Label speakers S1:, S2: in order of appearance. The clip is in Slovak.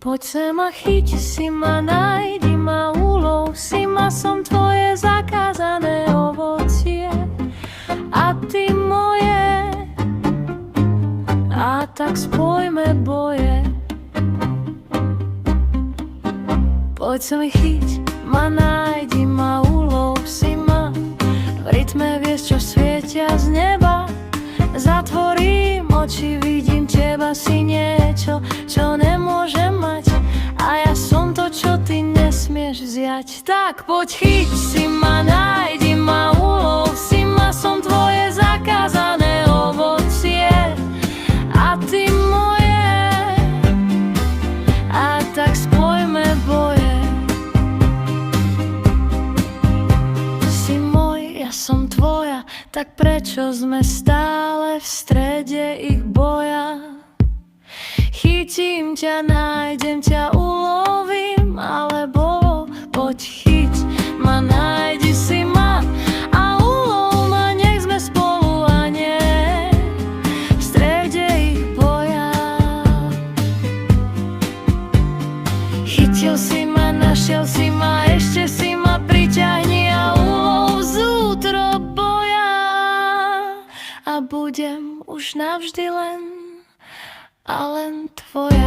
S1: Poď sem a chyť si ma, nájdi ma, ulov si ma, som tvoje zakázané ovocie a ty moje. A tak spojme boje. Poď sem chyť ma, nájdi ma, ulov si ma, v rytme vieš, čo svietia z neba. Zatvorím oči, vidím teba, si niečo, čo nemôžem mať, a ja som to, čo ty nesmieš vziať. Tak poď chyť si ma, nájdi ma, ulov si ma, som tvoje zakázané ovocie a ty moje. A tak spojme boje. Si môj, ja som tvoja, tak prečo sme stále v strede ich boja? Chytím ťa, nájdem ťa, ulovím, alebo poď chyť ma, nájdi si ma a ulov ma, nech sme spolu a nie v strede ich boja. Chytil si ma, našiel si ma, ešte si ma priťahni a ulov z útrob boja. A budem už navždy len a len tvoja.